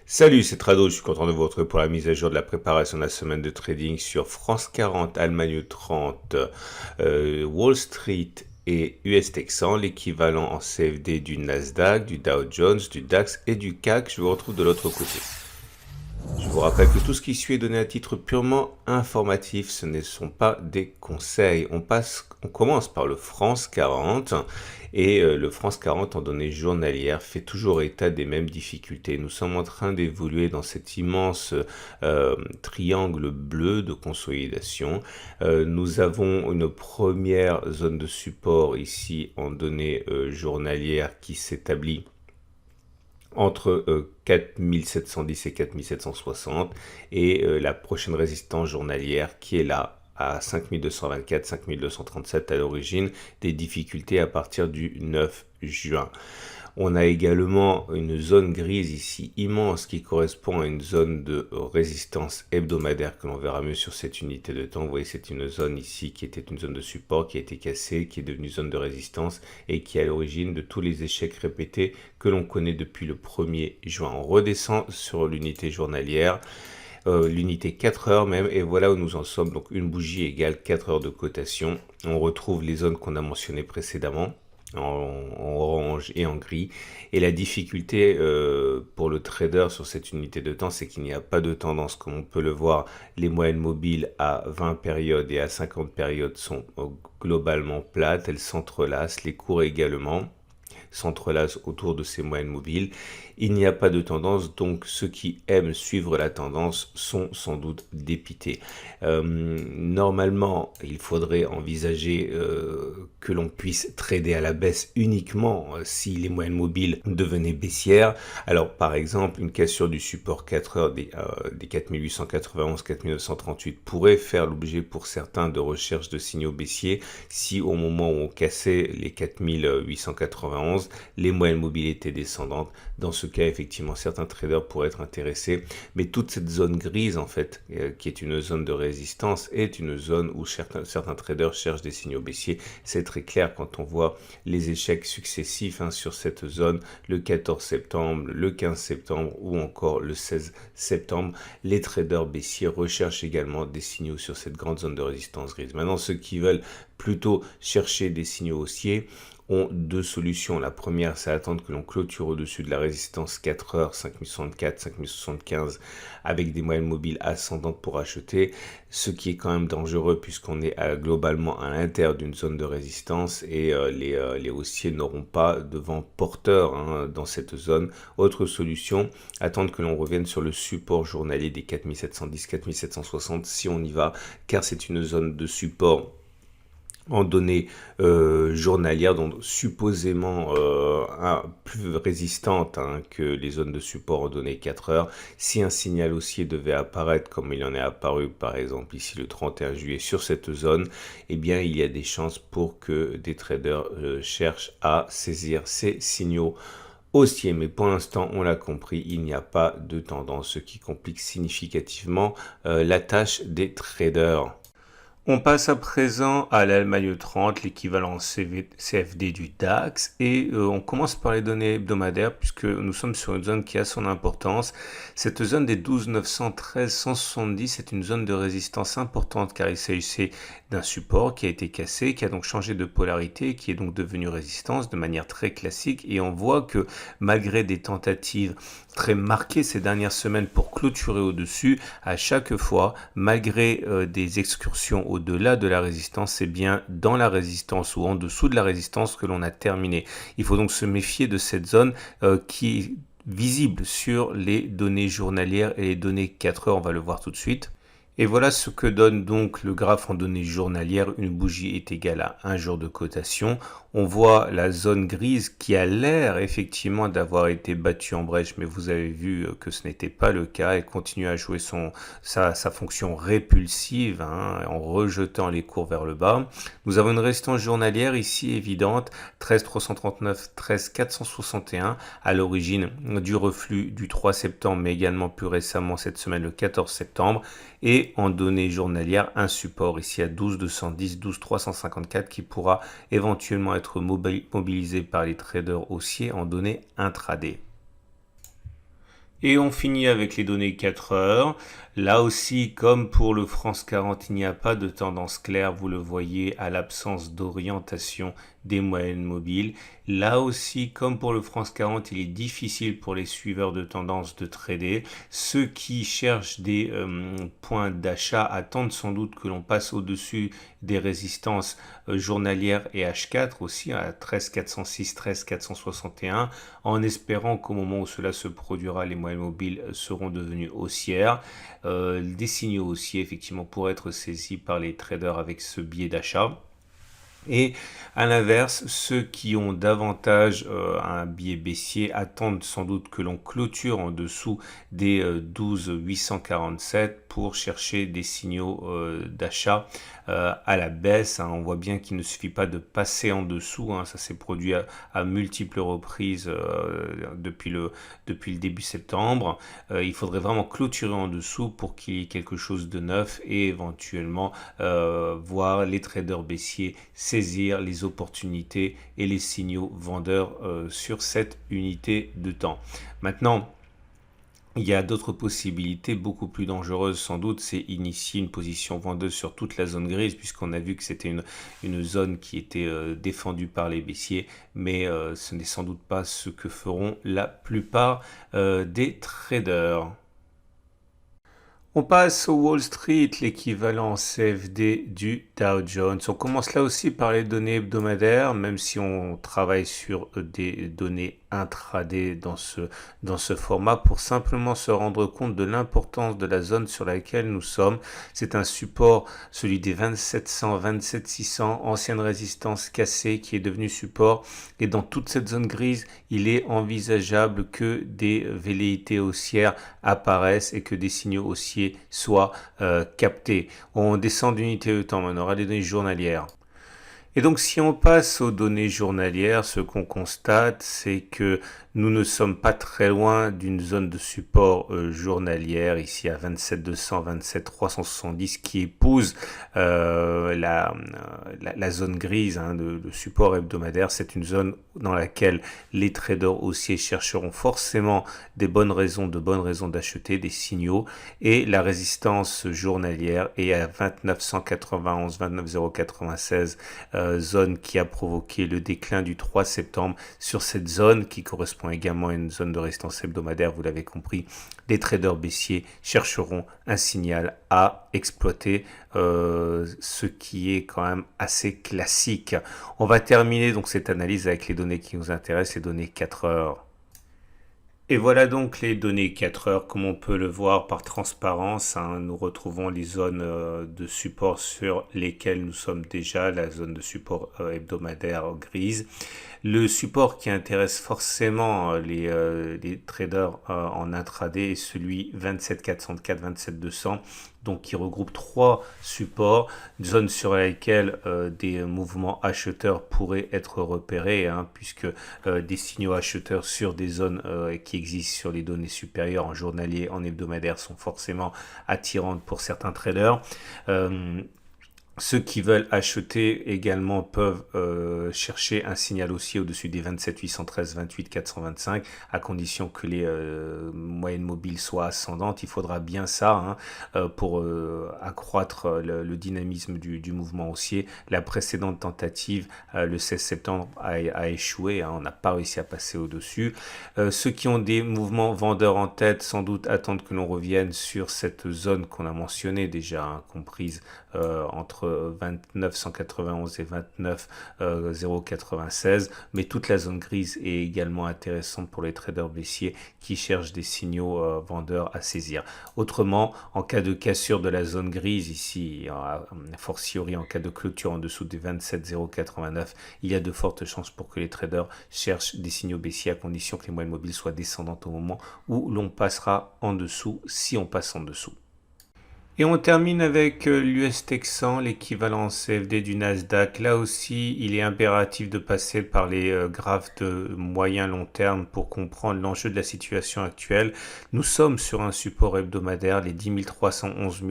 Salut, c'est Trado, je suis content de vous retrouver pour la mise à jour de la préparation de la semaine de trading sur France 40, Allemagne 30, Wall Street et US Texan, l'équivalent en CFD du Nasdaq, du Dow Jones, du DAX et du CAC. Je vous retrouve de l'autre côté. Je vous rappelle que tout ce qui suit est donné à titre purement informatif, ce ne sont pas des conseils. On commence par le France 40 et le France 40 en données journalières fait toujours état des mêmes difficultés. Nous sommes en train d'évoluer dans cet immense triangle bleu de consolidation. Nous avons une première zone de support ici en données journalières qui s'établit entre 4710 et 4760 et la prochaine résistance journalière qui est là à 5224, 5237 à l'origine, des difficultés à partir du 9 juin. On a également une zone grise ici immense qui correspond à une zone de résistance hebdomadaire que l'on verra mieux sur cette unité de temps. Vous voyez, c'est une zone ici qui était une zone de support, qui a été cassée, qui est devenue zone de résistance et qui est à l'origine de tous les échecs répétés que l'on connaît depuis le 1er juin. On redescend sur l'unité journalière. L'unité 4 heures même, et voilà où nous en sommes. Donc une bougie égale 4 heures de cotation. On retrouve les zones qu'on a mentionnées précédemment en orange et en gris, et la difficulté pour le trader sur cette unité de temps, c'est qu'il n'y a pas de tendance comme on peut le voir. Les moyennes mobiles à 20 périodes et à 50 périodes sont globalement plates, elles s'entrelacent, les cours également s'entrelacent autour de ces moyennes mobiles. Il n'y a pas de tendance, donc ceux qui aiment suivre la tendance sont sans doute dépités. Normalement, il faudrait envisager que l'on puisse trader à la baisse uniquement si les moyennes mobiles devenaient baissières. Alors par exemple, une cassure du support 4 heures des 4891, 4938 pourrait faire l'objet pour certains de recherche de signaux baissiers si au moment où on cassait les 4891, les moyennes mobiles étaient descendantes. Dans ce cas, effectivement, certains traders pourraient être intéressés, mais toute cette zone grise, en fait, qui est une zone de résistance, est une zone où certains traders cherchent des signaux baissiers. C'est très clair quand on voit les échecs successifs sur cette zone, le 14 septembre, le 15 septembre ou encore le 16 septembre. Les traders baissiers recherchent également des signaux sur cette grande zone de résistance grise. Maintenant, ceux qui veulent plutôt chercher des signaux haussiers ont deux solutions. La première, c'est attendre que l'on clôture au-dessus de la résistance 4 heures, 5064, 5075, avec des moyennes mobiles ascendantes pour acheter, ce qui est quand même dangereux puisqu'on est globalement à l'intérieur d'une zone de résistance et les haussiers n'auront pas de vent porteur dans cette zone. Autre solution, attendre que l'on revienne sur le support journalier des 4710, 4760 si on y va, car c'est une zone de support en données journalières, donc supposément plus résistantes que les zones de support en données 4 heures. Si un signal haussier devait apparaître, comme il en est apparu par exemple ici le 31 juillet sur cette zone, eh bien il y a des chances pour que des traders cherchent à saisir ces signaux haussiers. Mais pour l'instant, on l'a compris, il n'y a pas de tendance, ce qui complique significativement la tâche des traders. On passe à présent à l'Allemagne 30, l'équivalent CFD du DAX, et on commence par les données hebdomadaires puisque nous sommes sur une zone qui a son importance. Cette zone des 12 913 170 est une zone de résistance importante car il s'agissait d'un support qui a été cassé, qui a donc changé de polarité, qui est donc devenu résistance de manière très classique, et on voit que malgré des tentatives très marquées ces dernières semaines pour clôturer au-dessus, à chaque fois, malgré des excursions au-delà de la résistance, c'est bien dans la résistance ou en dessous de la résistance que l'on a terminé. Il faut donc se méfier de cette zone qui est visible sur les données journalières et les données 4 heures, on va le voir tout de suite. Et voilà ce que donne donc le graphe en données journalières. Une bougie est égale à un jour de cotation. On voit la zone grise qui a l'air effectivement d'avoir été battue en brèche, mais vous avez vu que ce n'était pas le cas. Elle continue à jouer sa fonction répulsive en rejetant les cours vers le bas. Nous avons une résistance journalière ici évidente, 13 339, 13 461 à l'origine du reflux du 3 septembre, mais également plus récemment cette semaine le 14 septembre. Et en données journalières, un support ici à 12 210, 12 354 qui pourra éventuellement être mobilisé par les traders haussiers en données intraday. Et on finit avec les données 4 heures. Là aussi, comme pour le France 40, il n'y a pas de tendance claire, vous le voyez à l'absence d'orientation des moyennes mobiles. Là aussi, comme pour le France 40, il est difficile pour les suiveurs de tendance de trader. Ceux qui cherchent des points d'achat attendent sans doute que l'on passe au-dessus des résistances journalières et H4 aussi à 13 406, 13 461, en espérant qu'au moment où cela se produira, les moyennes mobiles seront devenues haussières. Des signaux haussiers effectivement pourraient être saisis par les traders avec ce biais d'achat. Et à l'inverse, ceux qui ont davantage un biais baissier attendent sans doute que l'on clôture en dessous des 12 847 pour chercher des signaux d'achat à la baisse. On voit bien qu'il ne suffit pas de passer en dessous. Ça s'est produit à multiples reprises depuis le début septembre. Il faudrait vraiment clôturer en dessous pour qu'il y ait quelque chose de neuf et éventuellement voir les traders baissiers saisir les opportunités et les signaux vendeurs sur cette unité de temps. Maintenant, il y a d'autres possibilités beaucoup plus dangereuses sans doute, c'est initier une position vendeuse sur toute la zone grise puisqu'on a vu que c'était une zone qui était défendue par les baissiers, mais ce n'est sans doute pas ce que feront la plupart des traders. On passe au Wall Street, l'équivalent CFD du Dow Jones. On commence là aussi par les données hebdomadaires, même si on travaille sur des données intraday dans ce format pour simplement se rendre compte de l'importance de la zone sur laquelle nous sommes. C'est un support, celui des 2700, 27600, ancienne résistance cassée qui est devenu support. Et dans toute cette zone grise, il est envisageable que des velléités haussières apparaissent et que des signaux haussiers soient captés. On descend d'unité de temps, on aura des données journalières. Et donc si on passe aux données journalières, ce qu'on constate, c'est que nous ne sommes pas très loin d'une zone de support journalière, ici à 27 200, 27 370, qui épouse la zone grise de support hebdomadaire. C'est une zone dans laquelle les traders haussiers chercheront forcément de bonnes raisons d'acheter, des signaux. Et la résistance journalière est à 29 191, 29 096, zone qui a provoqué le déclin du 3 septembre. Sur cette zone qui correspond également à une zone de résistance hebdomadaire, vous l'avez compris, les traders baissiers chercheront un signal à exploiter, ce qui est quand même assez classique. On va terminer donc cette analyse avec les données qui nous intéressent, les données 4 heures. Et voilà donc les données 4 heures, comme on peut le voir par transparence. Nous retrouvons les zones de support sur lesquelles nous sommes déjà, la zone de support hebdomadaire grise. Le support qui intéresse forcément les traders en intraday est celui 27 404, 27 200. Donc qui regroupe 3 supports, zones sur lesquelles des mouvements acheteurs pourraient être repérés, puisque des signaux acheteurs sur des zones qui existent sur les données supérieures en journalier, en hebdomadaire sont forcément attirantes pour certains traders. Ceux qui veulent acheter également peuvent chercher un signal haussier au-dessus des 27 813, 28 425, à condition que les moyennes mobiles soient ascendantes. Il faudra bien ça pour accroître le dynamisme du mouvement haussier. La précédente tentative, le 16 septembre, a échoué. On n'a pas réussi à passer au-dessus. Ceux qui ont des mouvements vendeurs en tête, sans doute attendent que l'on revienne sur cette zone qu'on a mentionnée déjà, comprise entre 29 191 et 29 096, mais toute la zone grise est également intéressante pour les traders baissiers qui cherchent des signaux vendeurs à saisir. Autrement, en cas de cassure de la zone grise, ici, a fortiori en cas de clôture en dessous des 27 089, il y a de fortes chances pour que les traders cherchent des signaux baissiers à condition que les moyennes mobiles soient descendantes au moment où l'on passera en dessous, si on passe en dessous. Et on termine avec l'US Texan, l'équivalent CFD du Nasdaq. Là aussi, il est impératif de passer par les graphes de moyen long terme pour comprendre l'enjeu de la situation actuelle. Nous sommes sur un support hebdomadaire, les 10 300, 11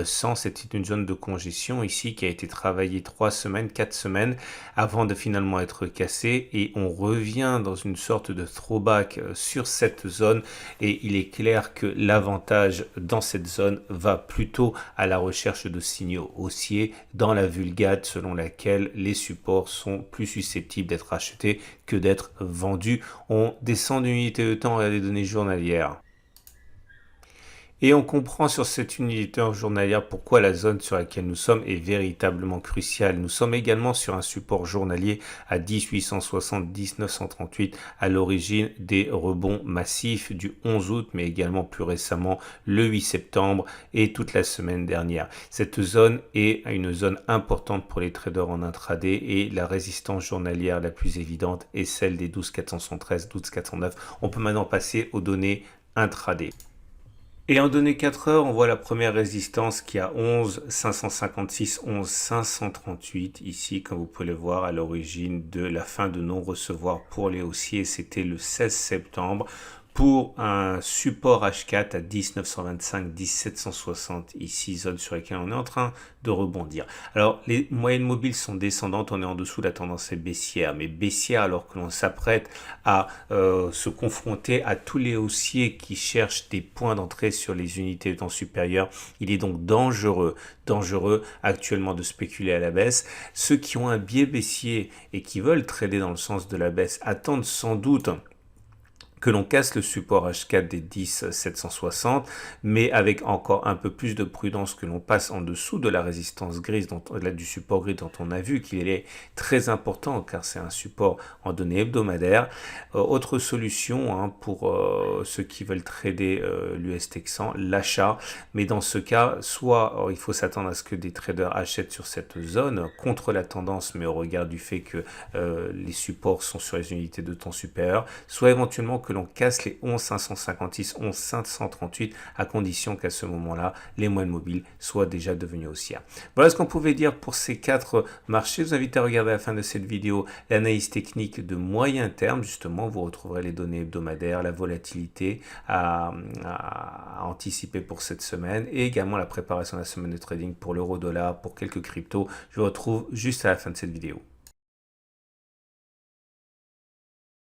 100. C'était une zone de congestion ici qui a été travaillée 3 semaines, 4 semaines avant de finalement être cassée. Et on revient dans une sorte de throwback sur cette zone. Et il est clair que l'avantage dans cette zone va plutôt à la recherche de signaux haussiers dans la vulgate selon laquelle les supports sont plus susceptibles d'être achetés que d'être vendus. On descend d'une unité de temps à des données journalières. Et on comprend sur cette unité journalière pourquoi la zone sur laquelle nous sommes est véritablement cruciale. Nous sommes également sur un support journalier à 10 860, 10 938 à l'origine des rebonds massifs du 11 août, mais également plus récemment le 8 septembre et toute la semaine dernière. Cette zone est une zone importante pour les traders en intraday et la résistance journalière la plus évidente est celle des 12 473, 12 409. On peut maintenant passer aux données intraday. Et en données 4 heures, on voit la première résistance qui a 11 556, 11 538 ici, comme vous pouvez le voir, à l'origine de la fin de non-recevoir pour les haussiers. C'était le 16 septembre. Pour un support H4 à 10 925, 10 760 ici, zone sur laquelle on est en train de rebondir. Alors, les moyennes mobiles sont descendantes, on est en dessous de la tendance baissière, mais baissière alors que l'on s'apprête à se confronter à tous les haussiers qui cherchent des points d'entrée sur les unités de temps supérieures. Il est donc dangereux actuellement de spéculer à la baisse. Ceux qui ont un biais baissier et qui veulent trader dans le sens de la baisse attendent sans doute que l'on casse le support H4 des 10 760, mais avec encore un peu plus de prudence, que l'on passe en dessous de la résistance grise, du support gris dont on a vu qu'il est très important car c'est un support en données hebdomadaires. Autre solution pour ceux qui veulent trader l'US Texan, l'achat, mais dans ce cas, soit il faut s'attendre à ce que des traders achètent sur cette zone contre la tendance, mais au regard du fait que les supports sont sur les unités de temps supérieures, soit éventuellement que l'on casse les 11 556, 11 538 à condition qu'à ce moment-là, les moyennes mobiles soient déjà devenues haussières. Voilà ce qu'on pouvait dire pour ces 4 marchés. Je vous invite à regarder à la fin de cette vidéo l'analyse technique de moyen terme. Justement, vous retrouverez les données hebdomadaires, la volatilité à anticiper pour cette semaine et également la préparation de la semaine de trading pour l'euro-dollar, pour quelques cryptos. Je vous retrouve juste à la fin de cette vidéo.